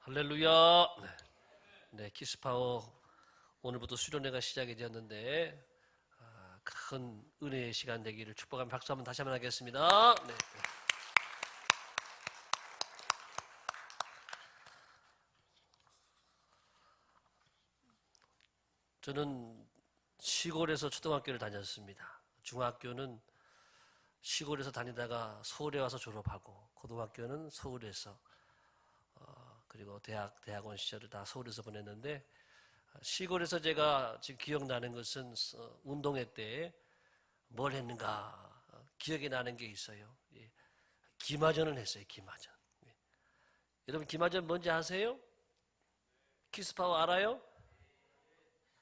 할렐루야. 네, 키스파워 오늘부터 수련회가 시작이 되었는데 큰 은혜의 시간 되기를 축복하며 박수 한번 다시 한번 하겠습니다. 네. 저는 시골에서 초등학교를 다녔습니다. 중학교는 시골에서 다니다가 서울에 와서 졸업하고 고등학교는 서울에서 그리고 대학원 시절을 다 서울에서 보냈는데 시골에서 제가 지금 기억나는 것은 운동회 때 뭘 했는가 기억이 나는 게 있어요. 기마전을 했어요. 기마전. 여러분 기마전 뭔지 아세요? 키스파워 알아요?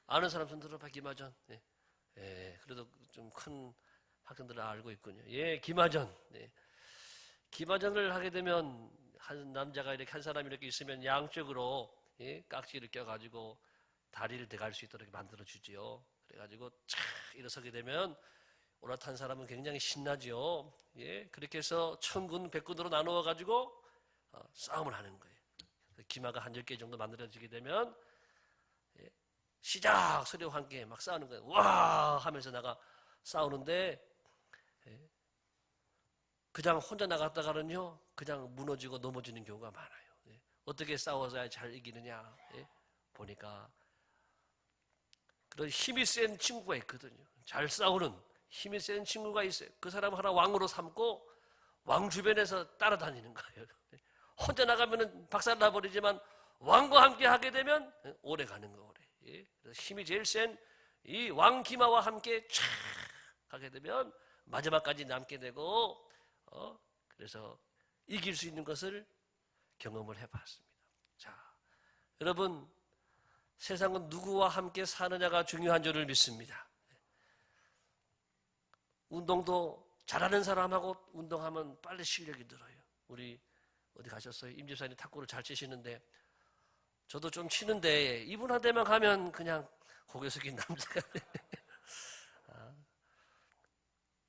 아는 사람 손 들어봐. 기마전. 그래도 좀 큰 학생들은 알고 있군요. 기마전. 기마전을 하게 되면 한 남자가 이렇게 한 사람이 이렇게 있으면 양쪽으로 깍지를 껴가지고 다리를 대갈 수 있도록 만들어 주지요. 그래가지고 착 일어서게 되면 올라탄 사람은 굉장히 신나지요. 그렇게 해서 천군 백군으로 나누어 가지고 싸움을 하는 거예요. 기마가 한 10개 정도 만들어지게 되면 시작 소리와 함께 막 싸우는 거예요. 와 하면서 나가 싸우는데 그냥 혼자 나갔다가는요 그냥 무너지고 넘어지는 경우가 많아요. 어떻게 싸워서야 잘 이기느냐 보니까 그런 힘이 센 친구가 있거든요. 잘 싸우는 힘이 센 친구가 있어요. 그 사람 하나 왕으로 삼고 왕 주변에서 따라다니는 거예요. 혼자 나가면은 박살나버리지만 왕과 함께 하게 되면 오래 가는 거 오래. 그래서 힘이 제일 센 이 왕 기마와 함께 촥 가게 되면 마지막까지 남게 되고 그래서 이길 수 있는 것을 경험을 해봤습니다. 자, 여러분 세상은 누구와 함께 사느냐가 중요한 줄을 믿습니다. 운동도 잘하는 사람하고 운동하면 빨리 실력이 늘어요. 우리 어디 가셨어요? 임 집사님 탁구를 잘 치시는데 저도 좀 치는데 이분한테만 가면 그냥 고개 숙인 남자가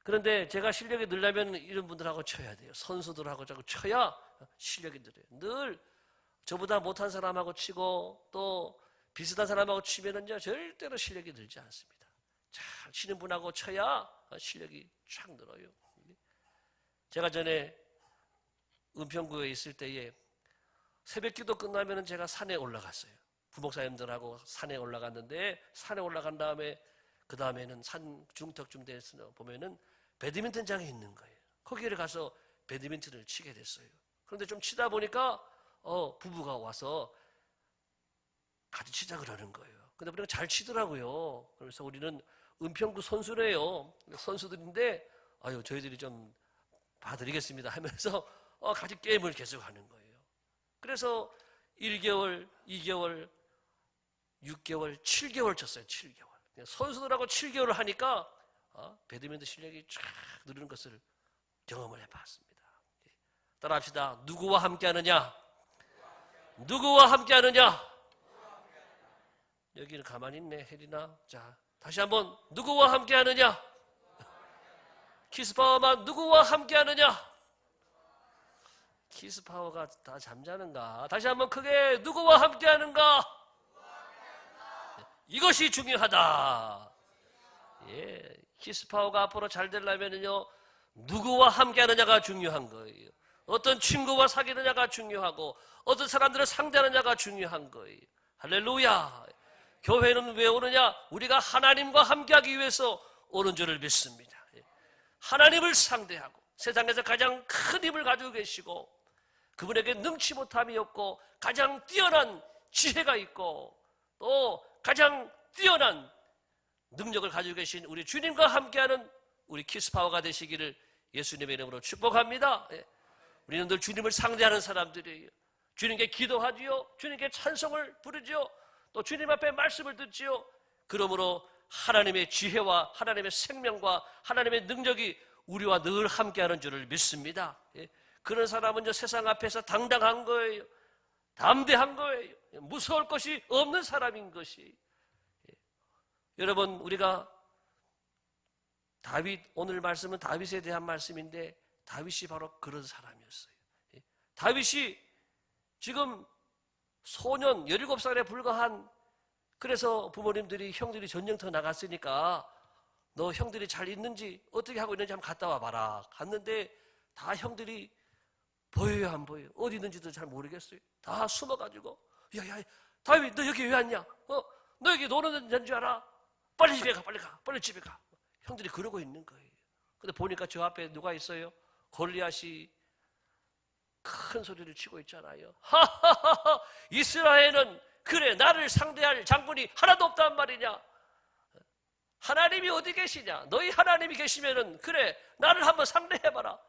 그런데 제가 실력이 늘려면 이런 분들하고 쳐야 돼요. 선수들하고 자꾸 쳐야 실력이 늘어요. 늘 저보다 못한 사람하고 치고 또 비슷한 사람하고 치면은요 절대로 실력이 늘지 않습니다. 잘 치는 분하고 쳐야 실력이 쫙 늘어요. 제가 전에 은평구에 있을 때에 새벽기도 끝나면은 제가 산에 올라갔어요. 부목사님들하고 산에 올라갔는데 산에 올라간 다음에 그 다음에는 산 중턱쯤 돼서 보면은 배드민턴장이 있는 거예요. 거기를 가서 배드민턴을 치게 됐어요. 그런데 좀 치다 보니까 부부가 와서 같이 치자 그러는 거예요. 근데 우리가 잘 치더라고요. 그래서 우리는 은평구 선수래요. 선수들인데 저희들이 좀 봐드리겠습니다 하면서 같이 게임을 계속하는 거예요. 그래서 1개월, 2개월, 6개월, 7개월 쳤어요. 7개월. 선수들하고 7개월을 하니까 배드민턴 실력이 쫙 늘는 것을 경험을 해봤습니다. 따라합시다. 누구와 함께하느냐? 누구와 함께하느냐? 여기는 가만히 있네, 혜리나. 자, 다시 한번 누구와 함께하느냐? 키스파워만 누구와 함께하느냐? 키스파워가 다 잠자는가? 다시 한번 크게 누구와 함께하는가? 이것이 중요하다. 키스파워가 앞으로 잘 되려면요 누구와 함께하느냐가 중요한 거예요. 어떤 친구와 사귀느냐가 중요하고 어떤 사람들을 상대하느냐가 중요한 거예요. 할렐루야. 교회는 왜 오느냐? 우리가 하나님과 함께하기 위해서 오는 줄을 믿습니다. 하나님을 상대하고 세상에서 가장 큰 힘을 가지고 계시고 그분에게 능치 못함이 없고 가장 뛰어난 지혜가 있고 또 가장 뛰어난 능력을 가지고 계신 우리 주님과 함께하는 우리 키스파워가 되시기를 예수님의 이름으로 축복합니다. 우리는 늘 주님을 상대하는 사람들이에요. 주님께 기도하지요. 주님께 찬송을 부르지요. 또 주님 앞에 말씀을 듣지요. 그러므로 하나님의 지혜와 하나님의 생명과 하나님의 능력이 우리와 늘 함께하는 줄을 믿습니다. 그런 사람은 세상 앞에서 당당한 거예요. 담대한 거예요. 무서울 것이 없는 사람인 것이. 여러분 우리가 다윗 오늘 말씀은 다윗에 대한 말씀인데 다윗이 바로 그런 사람이었어요. 다윗이 지금 소년 17살에 불과한, 그래서 부모님들이 형들이 전쟁터 나갔으니까 너 형들이 잘 있는지 어떻게 하고 있는지 한번 갔다 와봐라. 갔는데 다 형들이 보여요 안 보여요? 어디 있는지도 잘 모르겠어요. 다 숨어가지고 야야 다윗 너 여기 왜 왔냐? 너 여기 노는 데인 줄 알아? 빨리 집에 가, 빨리 가, 빨리 집에 가. 형들이 그러고 있는 거예요. 근데 보니까 저 앞에 누가 있어요? 골리앗이 큰 소리를 치고 있잖아요. 하하하하, 이스라엘은 그래 나를 상대할 장군이 하나도 없단 말이냐? 하나님이 어디 계시냐? 너희 하나님이 계시면은 그래 나를 한번 상대해봐라.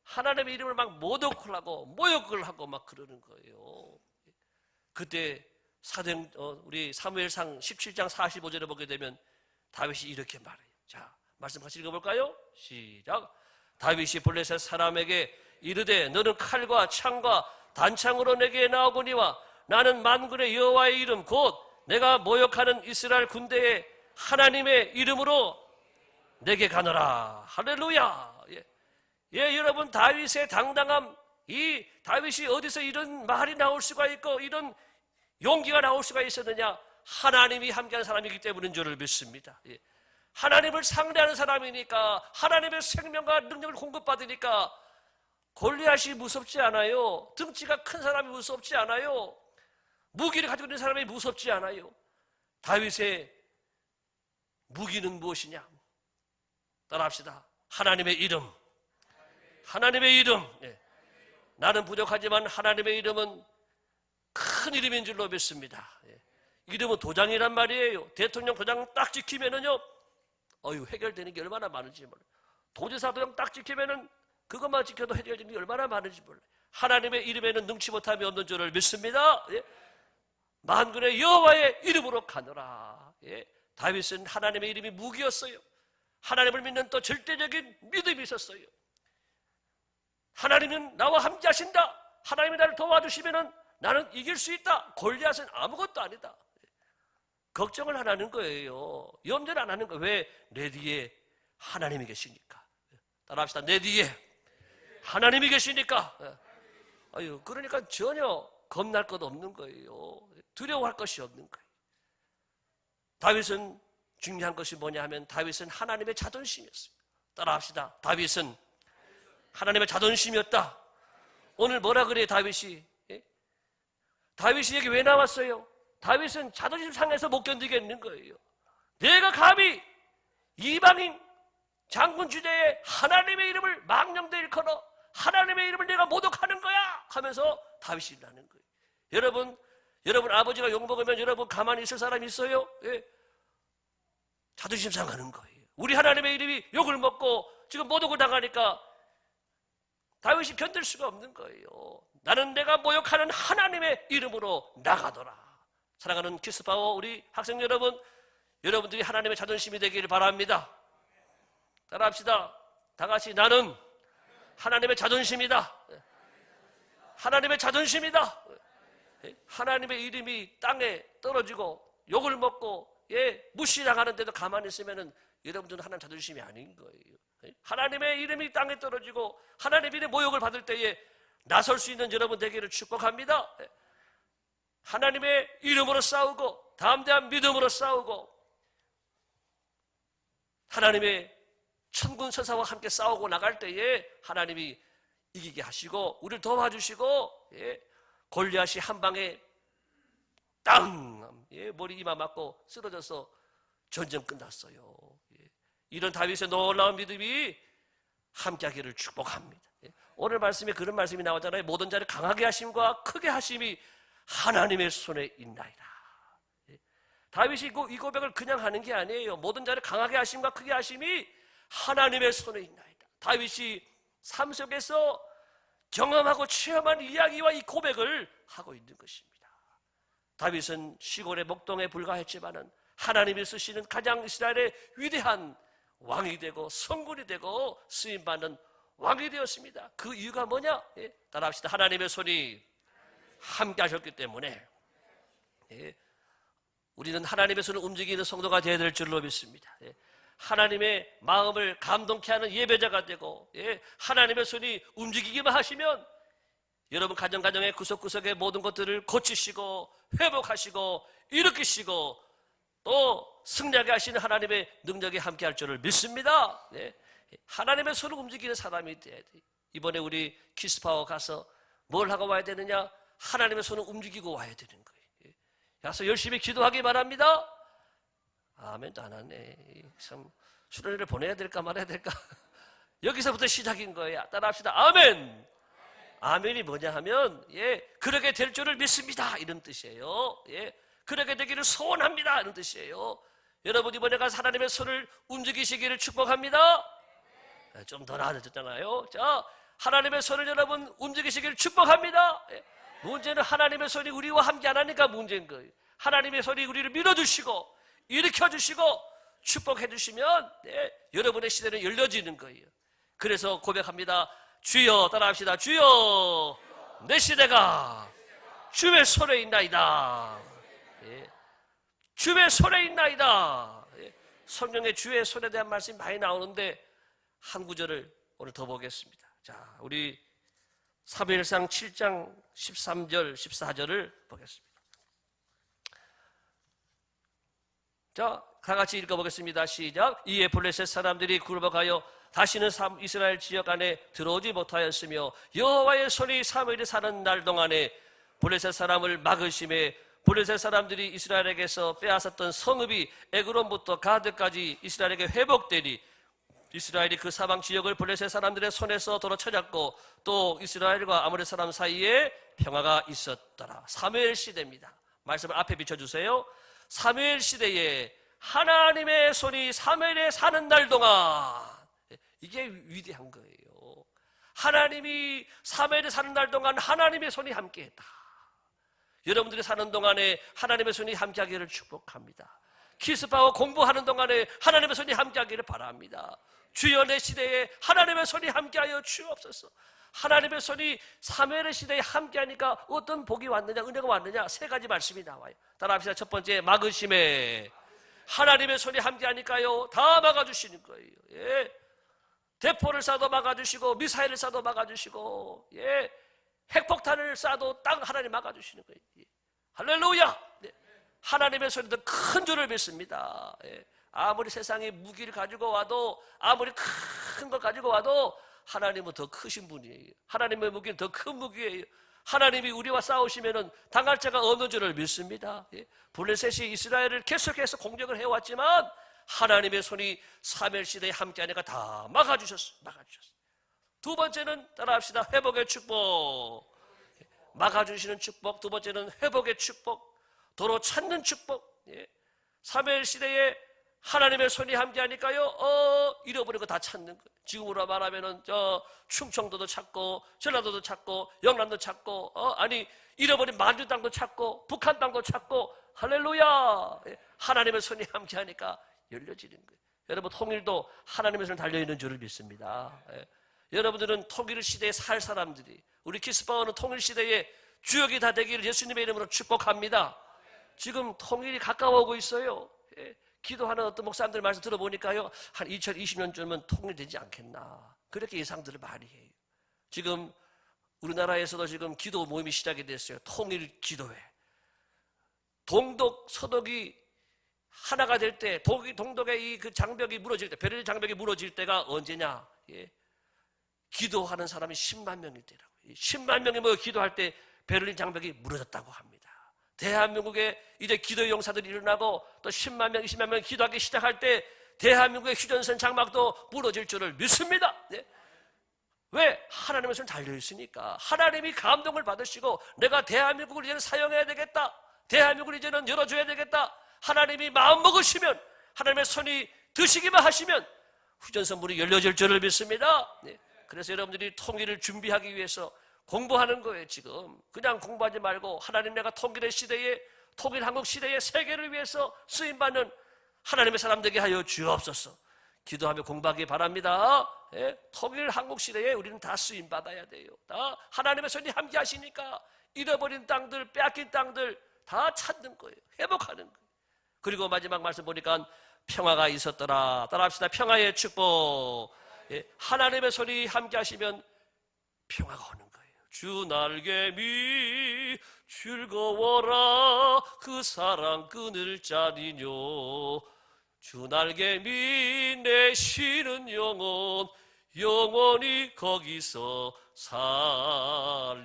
하나님의 이름을 막 모독을 하고 모욕을 하고 막 그러는 거예요. 그때 우리 사무엘상 17장 45절에 보게 되면 다윗이 이렇게 말해요. 자, 말씀 같이 읽어볼까요? 시작. 다윗이 블레셋 사람에게 이르되 너는 칼과 창과 단창으로 내게 나오거니와 나는 만군의 여호와의 이름 곧 내가 모욕하는 이스라엘 군대의 하나님의 이름으로 내게 가노라. 할렐루야. 예, 여러분 다윗의 당당함, 이 다윗이 어디서 이런 말이 나올 수가 있고 이런 용기가 나올 수가 있었느냐? 하나님이 함께하는 사람이기 때문인 줄을 믿습니다. 예. 하나님을 상대하는 사람이니까 하나님의 생명과 능력을 공급받으니까 골리앗이 무섭지 않아요. 등치가 큰 사람이 무섭지 않아요. 무기를 가지고 있는 사람이 무섭지 않아요. 다윗의 무기는 무엇이냐? 따라합시다. 하나님의 이름. 하나님의 이름. 예. 나는 부족하지만 하나님의 이름은 큰 이름인 줄로 믿습니다. 예. 이름은 도장이란 말이에요. 대통령 도장 딱 찍히면은요, 해결되는 게 얼마나 많은지 몰라요. 도지사 도장 딱 찍히면은 그것만 지켜도 해결되는 게 얼마나 많은지 몰라요. 하나님의 이름에는 능치 못함이 없는 줄을 믿습니다. 예. 만군의 여호와의 이름으로 가노라. 예. 다윗은 하나님의 이름이 무기였어요. 하나님을 믿는 또 절대적인 믿음이 있었어요. 하나님은 나와 함께 하신다. 하나님이 나를 도와주시면은 나는 이길 수 있다. 골리앗은 아무것도 아니다. 걱정을 안 하는 거예요. 염려를 안 하는 거예요. 왜? 내 뒤에 하나님이 계시니까. 따라합시다. 내 뒤에 하나님이 계시니까. 그러니까 전혀 겁날 것 없는 거예요. 두려워할 것이 없는 거예요. 다윗은 중요한 것이 뭐냐 하면 다윗은 하나님의 자존심이었어요. 따라합시다. 다윗은 하나님의 자존심이었다. 오늘 뭐라 그래요 다윗이? 다윗이 여기 왜 나왔어요? 다윗은 자존심 상해서 못 견디겠는 거예요. 내가 감히 이방인 장군 주제에 하나님의 이름을 망령되 일컬어 하나님의 이름을 내가 모독하는 거야 하면서 다윗이 일어나는 거예요. 여러분 아버지가 욕먹으면 여러분 가만히 있을 사람 있어요? 예. 자존심 상하는 거예요. 우리 하나님의 이름이 욕을 먹고 지금 모독을 당하니까 다윗이 견딜 수가 없는 거예요. 나는 내가 모욕하는 하나님의 이름으로 나가더라. 사랑하는 키스파워 우리 학생 여러분, 여러분들이 하나님의 자존심이 되기를 바랍니다. 따라합시다. 다 같이 나는 하나님의 자존심이다. 하나님의 자존심이다. 하나님의 이름이 땅에 떨어지고 욕을 먹고 무시당하는데도 가만히 있으면 여러분들은 하나님 자존심이 아닌 거예요. 하나님의 이름이 땅에 떨어지고 하나님의 이름의 모욕을 받을 때에 나설 수 있는 여러분 되기를 축복합니다. 하나님의 이름으로 싸우고 담대한 믿음으로 싸우고 하나님의 천군 천사와 함께 싸우고 나갈 때에 하나님이 이기게 하시고 우리를 도와주시고 골리앗이 한 방에 땅 머리 이마 맞고 쓰러져서 전쟁 끝났어요. 이런 다윗의 놀라운 믿음이 함께하기를 축복합니다. 오늘 말씀에 그런 말씀이 나오잖아요. 모든 자를 강하게 하심과 크게 하심이 하나님의 손에 있나이다. 다윗이 이 고백을 그냥 하는 게 아니에요. 모든 자를 강하게 하심과 크게 하심이 하나님의 손에 있나이다. 다윗이 삶 속에서 경험하고 체험한 이야기와 이 고백을 하고 있는 것입니다. 다윗은 시골의 목동에 불과했지만은 하나님이 쓰시는 가장 이스라엘의 위대한 왕이 되고 성군이 되고 쓰임받는 왕이 되었습니다. 그 이유가 뭐냐? 따라합시다. 하나님의 손이 함께 하셨기 때문에 우리는 하나님의 손을 움직이는 성도가 되어야 될 줄로 믿습니다. 하나님의 마음을 감동케 하는 예배자가 되고 하나님의 손이 움직이기만 하시면 여러분 가정의 구석구석의 모든 것들을 고치시고 회복하시고 일으키시고 또 승리하게 하시는 하나님의 능력이 함께할 줄을 믿습니다. 네. 하나님의 손을 움직이는 사람이 돼야 돼. 이번에 우리 키스파워 가서 뭘 하고 와야 되느냐? 하나님의 손을 움직이고 와야 되는 거예요. 가서 열심히 기도하기 바랍니다. 아멘도 안 하네. 참 수련회를 보내야 될까 말아야 될까? 여기서부터 시작인 거예요. 따라합시다. 아멘. 아멘이 뭐냐 하면 그렇게 될 줄을 믿습니다 이런 뜻이에요. 그렇게 되기를 소원합니다 이런 뜻이에요. 여러분 이번에 가서 하나님의 손을 움직이시기를 축복합니다. 좀 더 나아졌잖아요. 자, 하나님의 손을 여러분 움직이시기를 축복합니다. 문제는 하나님의 손이 우리와 함께 안 하니까 문제인 거예요. 하나님의 손이 우리를 밀어주시고 일으켜주시고 축복해주시면 여러분의 시대는 열려지는 거예요. 그래서 고백합니다. 주여, 따라합시다. 주여, 내 시대가 주의 손에 있나이다. 주의 손에 있나이다. 성경에 주의 손에 대한 말씀이 많이 나오는데 한 구절을 오늘 더 보겠습니다. 자, 우리 사무엘상 7장 13절 14절을 보겠습니다. 자, 다 같이 읽어보겠습니다. 시작. 이에 블레셋 사람들이 굴복하여 다시는 이스라엘 지역 안에 들어오지 못하였으며 여호와의 손이 사무엘이 사는 날 동안에 블레셋 사람을 막으심에 블레셋 사람들이 이스라엘에게서 빼앗았던 성읍이 에그론부터 가드까지 이스라엘에게 회복되니 이스라엘이 그 사방 지역을 블레셋 사람들의 손에서 돌아쳐잡고 또 이스라엘과 아모렛 사람 사이에 평화가 있었더라. 사무엘 시대입니다. 말씀을 앞에 비춰주세요. 사무엘 시대에 하나님의 손이 사무엘에 사는 날 동안, 이게 위대한 거예요. 하나님이 사무엘에 사는 날 동안 하나님의 손이 함께했다. 여러분들이 사는 동안에 하나님의 손이 함께하기를 축복합니다. 키스파워 공부하는 동안에 하나님의 손이 함께하기를 바랍니다. 주여 내 시대에 하나님의 손이 함께하여 주옵소서. 하나님의 손이 사무엘의 시대에 함께하니까 어떤 복이 왔느냐, 은혜가 왔느냐, 세 가지 말씀이 나와요. 따라합시다. 첫 번째, 막으심에 하나님의 손이 함께하니까요 다 막아주시는 거예요. 대포를 쏴도 막아주시고 미사일을 쏴도 막아주시고 핵폭탄을 쏴도 딱 하나님 막아주시는 거예요. 할렐루야. 하나님의 손이 더 큰 줄을 믿습니다. 아무리 세상이 무기를 가지고 와도, 아무리 큰 걸 가지고 와도 하나님은 더 크신 분이에요. 하나님의 무기는 더 큰 무기예요. 하나님이 우리와 싸우시면은 당할 자가 없는 줄을 믿습니다. 블레셋이 이스라엘을 계속해서 공격을 해왔지만 하나님의 손이 사무엘 시대에 함께하니까 다 막아주셨어요. 두 번째는 따라합시다. 회복의 축복. 막아주시는 축복. 두 번째는 회복의 축복. 도로 찾는 축복. 사무엘 시대에 하나님의 손이 함께하니까요 잃어버린 거 다 찾는 거예요. 지금으로 말하면은 충청도도 찾고 전라도도 찾고 영남도 찾고 잃어버린 만주 땅도 찾고 북한 땅도 찾고 할렐루야. 하나님의 손이 함께하니까 열려지는 거예요. 여러분 통일도 하나님의 손에 달려있는 줄을 믿습니다. 여러분들은 통일 시대에 살 사람들이, 우리 키스파워는 통일 시대에 주역이 다 되기를 예수님의 이름으로 축복합니다. 지금 통일이 가까워오고 있어요. 기도하는 어떤 목사님들 말씀 들어보니까요 한 2020년쯤은 통일되지 않겠나 그렇게 예상들을 많이 해요. 지금 우리나라에서도 지금 기도 모임이 시작이 됐어요. 통일 기도회. 동독 서독이 하나가 될 때, 동독의 이 그 장벽이 무너질 때, 베를린 장벽이 무너질 때가 언제냐? 기도하는 사람이 10만 명일 때라고. 10만 명이 뭐 기도할 때 베를린 장벽이 무너졌다고 합니다. 대한민국에 이제 기도의 용사들이 일어나고 또 10만 명, 20만 명이 기도하기 시작할 때 대한민국의 휴전선 장막도 무너질 줄을 믿습니다. 왜? 하나님의 손 달려있으니까. 하나님이 감동을 받으시고 내가 대한민국을 이제는 사용해야 되겠다. 대한민국을 이제는 열어줘야 되겠다. 하나님이 마음 먹으시면, 하나님의 손이 드시기만 하시면 휴전선 문이 열려질 줄을 믿습니다. 그래서 여러분들이 통일을 준비하기 위해서 공부하는 거예요. 지금 그냥 공부하지 말고 하나님, 내가 통일의 시대에, 통일 한국 시대의 세계를 위해서 쓰임받는 하나님의 사람 되게 하여 주옵소서. 기도하며 공부하기 바랍니다. 통일 한국 시대에 우리는 다 쓰임받아야 돼요. 다 하나님의 손이 함께 하시니까 잃어버린 땅들, 빼앗긴 땅들 다 찾는 거예요. 회복하는 거예요. 그리고 마지막 말씀 보니까 평화가 있었더라. 따라합시다. 평화의 축복. 하나님의 손이 함께 하시면 평화가 오는 거예요. 주 날개미 즐거워라 그 사랑 끊을 자니뇨. 주 날개미 내 쉬는 영혼 영원히 거기서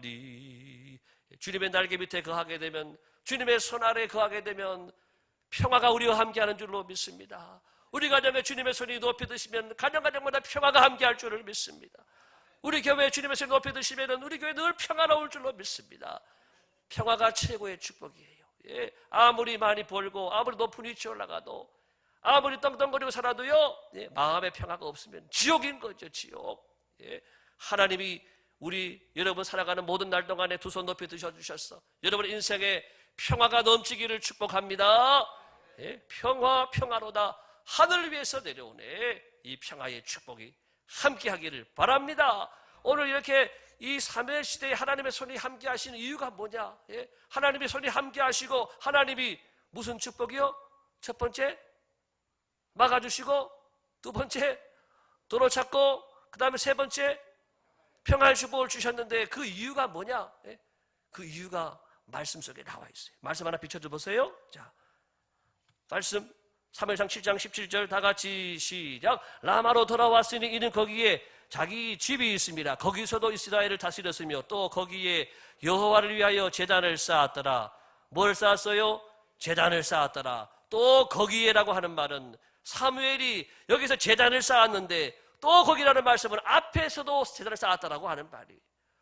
살리. 주님의 날개 밑에 거하게 되면, 주님의 손 아래 거하게 되면 평화가 우리와 함께하는 줄로 믿습니다. 우리 가정에 주님의 손이 높이 드시면 가정마다 평화가 함께할 줄을 믿습니다. 우리 교회에 주님의 손이 높이 드시면 우리 교회 늘 평화로울 줄로 믿습니다. 평화가 최고의 축복이에요. 예, 아무리 많이 벌고 아무리 높은 위치에 올라가도 아무리 떵떵거리고 살아도요, 예, 마음의 평화가 없으면 지옥인 거죠. 지옥. 예, 하나님이 우리 여러분 살아가는 모든 날 동안에 두 손 높이 드셔주셨어. 여러분 인생에 평화가 넘치기를 축복합니다. 예, 평화로다 하늘 위에서 내려오네. 이 평화의 축복이 함께하기를 바랍니다. 오늘 이렇게 이 사무엘 시대에 하나님의 손이 함께하시는 이유가 뭐냐? 예, 하나님의 손이 함께하시고 하나님이 무슨 축복이요? 첫 번째 막아주시고, 두 번째 도로 찾고, 그 다음에 세 번째 평화의 축복을 주셨는데 그 이유가 뭐냐? 예? 그 이유가 말씀 속에 나와 있어요. 말씀 하나 비춰줘 보세요. 자, 말씀 사무엘상 7장 17절 다 같이 시작. 라마로 돌아왔으니 이는 거기에 자기 집이 있습니다. 거기서도 이스라엘을 다스렸으며 또 거기에 여호와를 위하여 제단을 쌓았더라. 뭘 쌓았어요? 제단을 쌓았더라. 또 거기에라고 하는 말은 사무엘이 여기서 제단을 쌓았는데 또 거기라는 말씀은 앞에서도 제단을 쌓았다라고 하는 말이.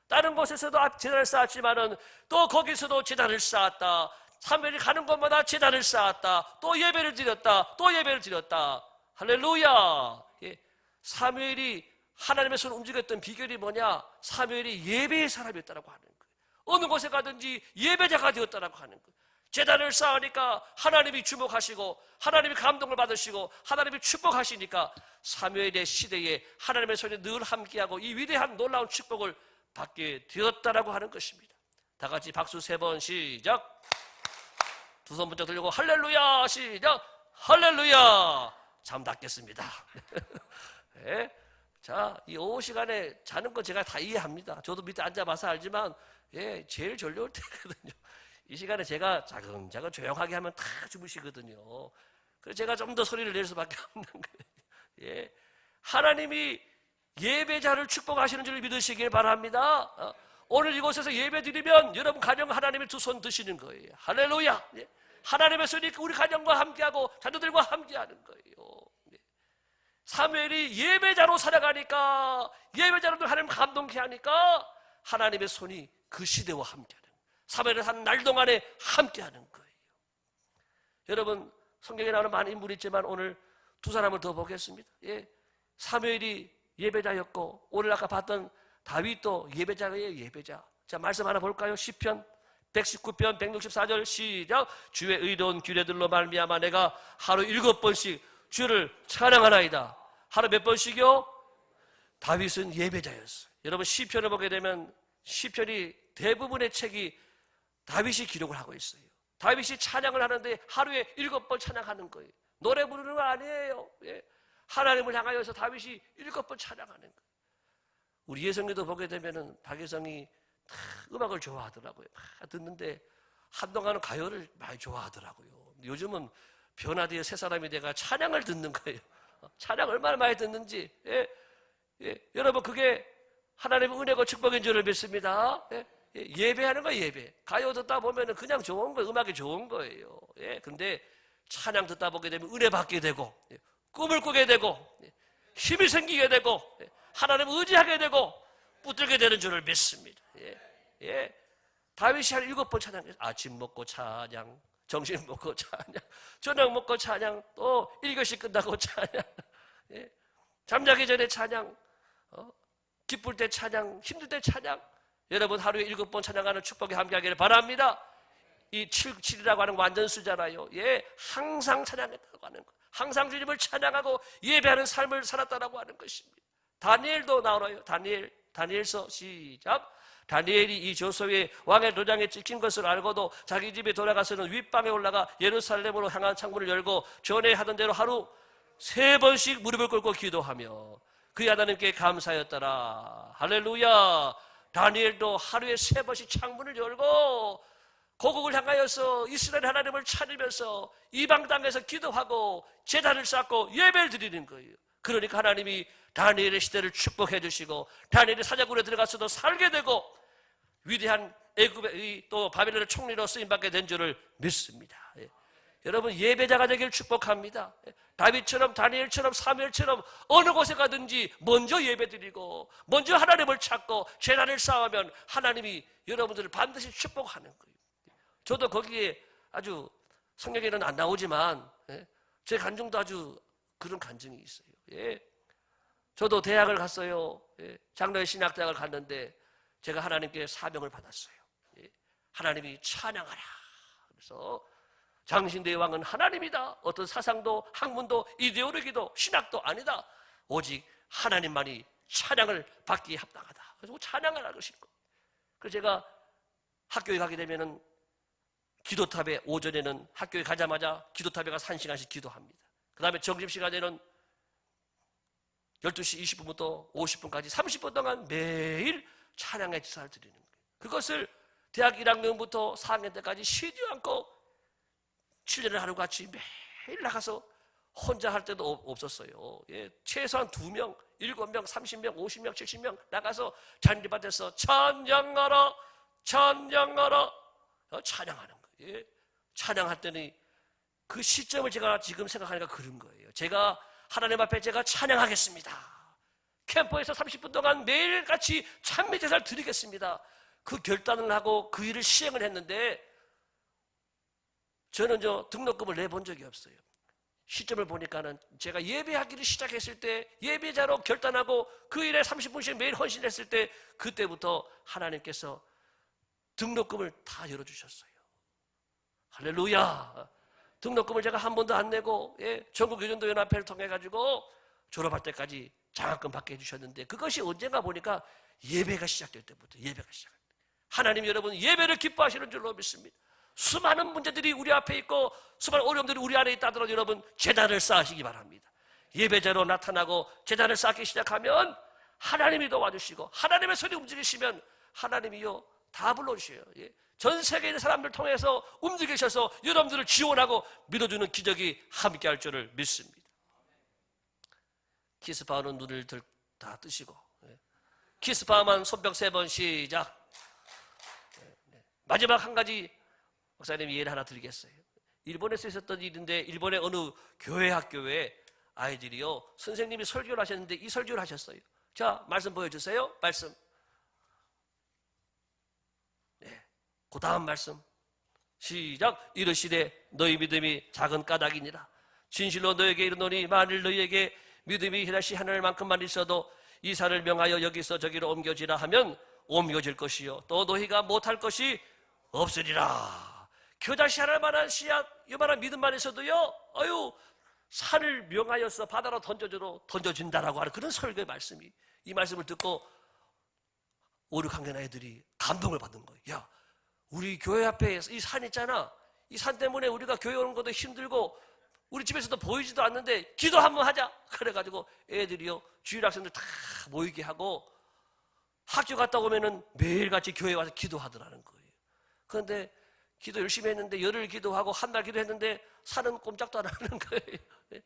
다른 곳에서도 제단을 쌓았지만은 또 거기서도 제단을 쌓았다. 사무엘이 가는 곳마다 제단을 쌓았다. 또 예배를 드렸다. 또 예배를 드렸다. 할렐루야. 예. 사무엘이 하나님의 손을 움직였던 비결이 뭐냐? 사무엘이 예배의 사람이었다라고 하는 거예요. 어느 곳에 가든지 예배자가 되었다라고 하는 거예요. 제단을 쌓으니까 하나님이 주목하시고 하나님이 감동을 받으시고 하나님이 축복하시니까 사무엘의 시대에 하나님의 손이 늘 함께하고 이 위대한 놀라운 축복을 받게 되었다라고 하는 것입니다. 다 같이 박수 3번 시작. 두 손 번쩍 들고 할렐루야 시작. 할렐루야. 잠 닫겠습니다. 네. 자, 이 오후 시간에 자는 건 제가 다 이해합니다. 저도 밑에 앉아봐서 알지만 예, 제일 졸려올 때거든요. 이 시간에 제가 자근자근 조용하게 하면 다 주무시거든요. 그래서 제가 좀 더 소리를 낼 수밖에 없는 거예요. 예. 하나님이 예배자를 축복하시는 줄 믿으시길 바랍니다. 오늘 이곳에서 예배 드리면 여러분 가정 하나님의 두 손 드시는 거예요. 할렐루야. 예. 하나님의 손이 우리 가정과 함께하고 자녀들과 함께하는 거예요. 예. 사무엘이 예배자로 살아가니까 예배자로도 하나님 감동케 하니까 하나님의 손이 그 시대와 함께하는 거예요. 사무엘을 한 날 동안에 함께하는 거예요. 여러분 성경에 나오는 많은 인물이 있지만 오늘 두 사람을 더 보겠습니다. 예. 사무엘이 예배자였고 오늘 아까 봤던 다윗도 예배자예요. 예배자. 자, 말씀 하나 볼까요? 시편 119편 164절 시작. 주의 의로운 규례들로 말미암아 내가 하루 7번씩 주를 찬양하나이다. 하루 몇 번씩이요? 다윗은 예배자였어요. 여러분 시편을 보게 되면 시편이 대부분의 책이 다윗이 기록을 하고 있어요. 다윗이 찬양을 하는데 하루에 7번 찬양하는 거예요. 노래 부르는 거 아니에요. 예. 하나님을 향하여서 다윗이 7번 찬양하는 거예요. 우리 예성이도 보게 되면은 박예성이 음악을 좋아하더라고요. 막 듣는데 한동안은 가요를 많이 좋아하더라고요. 요즘은 변화되어 새 사람이 돼가 찬양을 듣는 거예요. 찬양 얼마나 많이 듣는지. 예. 예. 여러분 그게 하나님의 은혜고 축복인 줄을 믿습니다. 예. 예배하는 거예요. 예배. 가요 듣다 보면은 그냥 좋은 거예요. 음악이 좋은 거예요. 예. 근데 찬양 듣다 보게 되면 은혜 받게 되고 예. 꿈을 꾸게 되고 예. 힘이 생기게 되고 예. 하나님을 의지하게 되고 붙들게 되는 줄을 믿습니다. 예. 예. 다윗이 한 7번 찬양했어요. 아침 먹고 찬양, 점심 먹고 찬양, 저녁 먹고 찬양, 또 1교시 끝나고 찬양, 예. 잠자기 전에 찬양, 기쁠 때 찬양, 힘들 때 찬양. 여러분 하루에 7번 찬양하는 축복이 함께하기를 바랍니다. 이 7이라고 하는 완전수잖아요. 예, 항상 찬양했다고 하는 거. 항상 주님을 찬양하고 예배하는 삶을 살았다라고 하는 것입니다. 다니엘도 나와요. 다니엘서 시작. 다니엘이 이 조소의 왕의 도장에 찍힌 것을 알고도 자기 집에 돌아가서는 윗방에 올라가 예루살렘으로 향한 창문을 열고 전에 하던 대로 하루 3번씩 무릎을 꿇고 기도하며 그의 하나님께 감사하였더라. 할렐루야. 다니엘도 하루에 3번씩 창문을 열고 고국을 향하여서 이스라엘 하나님을 찾으면서 이방 땅에서 기도하고 제단을 쌓고 예배를 드리는 거예요. 그러니까 하나님이 다니엘의 시대를 축복해 주시고 다니엘이 사자굴에 들어가서도 살게 되고 위대한 애굽의 또 바벨론의 총리로 쓰임받게 된 줄을 믿습니다. 여러분, 예배자가 되길 축복합니다. 다윗처럼 다니엘처럼 사무엘처럼 어느 곳에 가든지 먼저 예배드리고 먼저 하나님을 찾고 제단을 쌓으면 하나님이 여러분들을 반드시 축복하는 거예요. 저도 거기에 아주 성경에는 안 나오지만 제 간증도 아주 그런 간증이 있어요. 저도 대학을 갔어요. 장로의 신학대학을 갔는데 제가 하나님께 사명을 받았어요. 하나님이 찬양하라. 그래서 장신대의 왕은 하나님이다. 어떤 사상도 학문도 이데올로기도 신학도 아니다. 오직 하나님만이 찬양을 받기에 합당하다. 그래서 찬양하라 그러신 거예요. 그래서 제가 학교에 가게 되면은 기도탑에 오전에는 학교에 가자마자 기도탑에 가서 1시간씩 기도합니다. 그 다음에 점심시간에는 12시 20분부터 50분까지 30분 동안 매일 찬양의 제사를 드리는 거예요. 그것을 대학 1학년부터 4학년 때까지 쉬지 않고 7년을 하루같이 매일 나가서 혼자 할 때도 없었어요. 최소한 2명, 7명, 30명, 50명, 70명 나가서 잔디밭에서 찬양하라, 찬양하라, 찬양하는 거예요. 찬양할 때는 그 시점을 제가 지금 생각하니까 그런 거예요. 제가 하나님 앞에 제가 찬양하겠습니다. 캠퍼에서 30분 동안 매일같이 찬미 제사를 드리겠습니다. 그 결단을 하고 그 일을 시행을 했는데 저는 등록금을 내본 적이 없어요. 시점을 보니까는 제가 예배하기를 시작했을 때 예배자로 결단하고 그 일에 30분씩 매일 헌신했을 때 그때부터 하나님께서 등록금을 다 열어주셨어요. 할렐루야. 등록금을 제가 한 번도 안 내고 전국교전도연합회를 통해 가지고 졸업할 때까지 장학금 받게 해주셨는데 그것이 언젠가 보니까 예배가 시작될 때부터 예배가 시작할 때 하나님 여러분 예배를 기뻐하시는 줄로 믿습니다. 수많은 문제들이 우리 앞에 있고 수많은 어려움들이 우리 안에 있다더라도 여러분 제단을 쌓으시기 바랍니다. 예배자로 나타나고 제단을 쌓기 시작하면 하나님이 도와주시고 하나님의 손이 움직이시면 하나님이요 다 불러주셔요. 전 세계에 있는 사람들 통해서 움직이셔서 여러분들을 지원하고 믿어주는 기적이 함께할 줄을 믿습니다. 키스파워는 눈을 다 뜨시고 키스파워만 손뼉 3번 시작. 마지막 한 가지 목사님 예를 하나 드리겠어요. 일본에서 있었던 일인데 일본의 어느 교회 학교에 아이들이요 선생님이 설교를 하셨는데 이 설교를 하셨어요. 자 말씀 보여주세요. 말씀. 그 다음 말씀 시작. 이르시되 너희 믿음이 작은 까닭이니라. 진실로 너에게 이르노니 만일 너희에게 믿음이 다시 하늘만큼만 있어도 이 산을 명하여 여기서 저기로 옮겨지라 하면 옮겨질 것이요 또 너희가 못할 것이 없으리라. 겨자씨 하나만한 씨앗 요만한 믿음만 있어도요 산을 명하여서 바다로 던져준다라고 하는 그런 설교의 말씀이 이 말씀을 듣고 5, 6학년 아이들이 감동을 받은 거예요. 야 우리 교회 앞에 이 산 있잖아. 이 산 때문에 우리가 교회 오는 것도 힘들고 우리 집에서도 보이지도 않는데 기도 한번 하자. 그래가지고 애들이요 주일 학생들 다 모이게 하고 학교 갔다 오면은 매일같이 교회 와서 기도하더라는 거예요. 그런데 기도 열심히 했는데 열흘 기도하고 한 달 기도했는데 산은 꼼짝도 안 하는 거예요.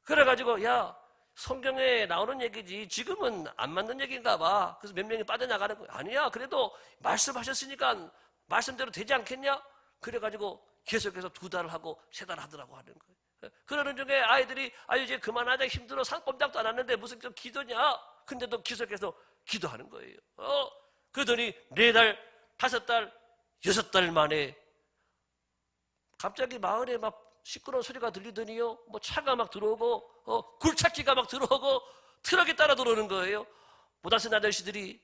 그래가지고 야 성경에 나오는 얘기지 지금은 안 맞는 얘기인가 봐. 그래서 몇 명이 빠져나가는 거예요. 아니야 그래도 말씀하셨으니까 말씀대로 되지 않겠냐? 그래가지고 계속해서 2달을 하고 3달 하더라고 하는 거예요. 그러는 중에 아이들이 이제 그만하자 힘들어 산 꼼짝도 안 하는데 무슨 좀 기도냐? 근데도 계속해서 기도하는 거예요. 그러더니 4달, 5달, 6달 만에 갑자기 마을에 막 시끄러운 소리가 들리더니요 뭐 차가 막 들어오고 굴착기가 막 들어오고 트럭이 따라 들어오는 거예요. 모다슨 아저씨들이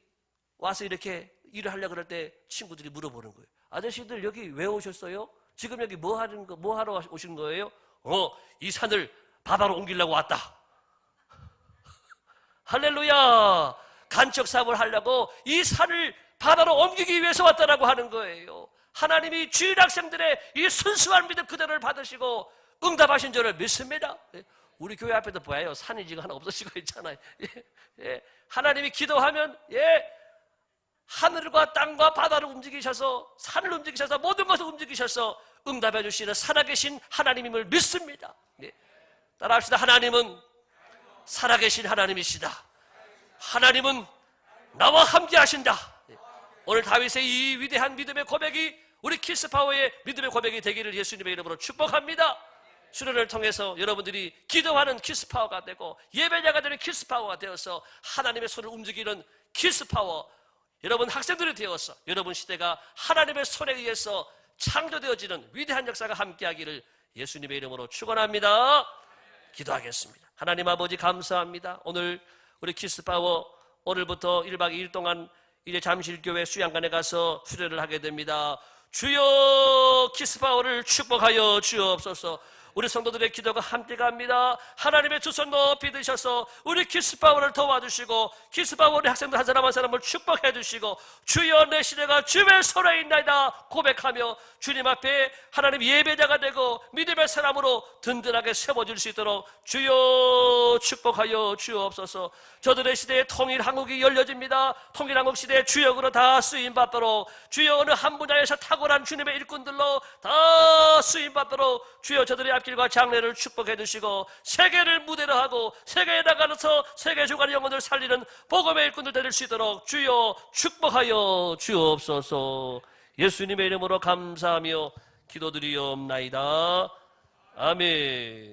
와서 이렇게 일을 하려고 그럴 때 친구들이 물어보는 거예요. 아저씨들 여기 왜 오셨어요? 지금 여기 뭐 하러 오신 거예요? 이 산을 바다로 옮기려고 왔다. 할렐루야. 간척 사업을 하려고 이 산을 바다로 옮기기 위해서 왔다라고 하는 거예요. 하나님이 주일 학생들의 이 순수한 믿음 그대로를 받으시고 응답하신 줄을 믿습니다. 우리 교회 앞에도 보아요. 산이 지금 하나 없어지고 있잖아요. 하나님이 기도하면 하늘과 땅과 바다를 움직이셔서 산을 움직이셔서 모든 것을 움직이셔서 응답해 주시는 살아계신 하나님임을 믿습니다. 네. 따라합시다. 하나님은 살아계신 하나님이시다. 하나님은 나와 함께 하신다. 네. 오늘 다윗의 이 위대한 믿음의 고백이 우리 키스파워의 믿음의 고백이 되기를 예수님의 이름으로 축복합니다. 수련을 통해서 여러분들이 기도하는 키스파워가 되고 예배자가 되는 키스파워가 되어서 하나님의 손을 움직이는 키스파워, 여러분 학생들이 되어서 여러분 시대가 하나님의 손에 의해서 창조되어지는 위대한 역사가 함께하기를 예수님의 이름으로 축원합니다. 기도하겠습니다. 하나님 아버지 감사합니다. 오늘 우리 키스파워 오늘부터 1박 2일 동안 이제 잠실교회 수양관에 가서 수련을 하게 됩니다. 주여 키스파워를 축복하여 주옵소서. 우리 성도들의 기도가 함께 갑니다. 하나님의 두 손 높이 드셔서 우리 키스파워를 도와주시고 키스파워 우리 학생들 한 사람 한 사람을 축복해 주시고 주여 내 시대가 주의 손에 있나이다 고백하며 주님 앞에 하나님 예배자가 되고 믿음의 사람으로 든든하게 세워질 수 있도록 주여 축복하여 주옵소서. 저들의 시대에 통일한국이 열려집니다. 통일한국 시대의 주역으로 다 쓰임받도록 주여 어느 한 분야에서 탁월한 주님의 일꾼들로 다 쓰임받도록 주여 저들의 앞길과 장래를 축복해 주시고 세계를 무대로 하고 세계에 나가서 세계 주간의 영혼을 살리는 복음의 일꾼들 될 수 있도록 주여 축복하여 주옵소서. 예수님의 이름으로 감사하며 기도드리옵나이다. 아멘.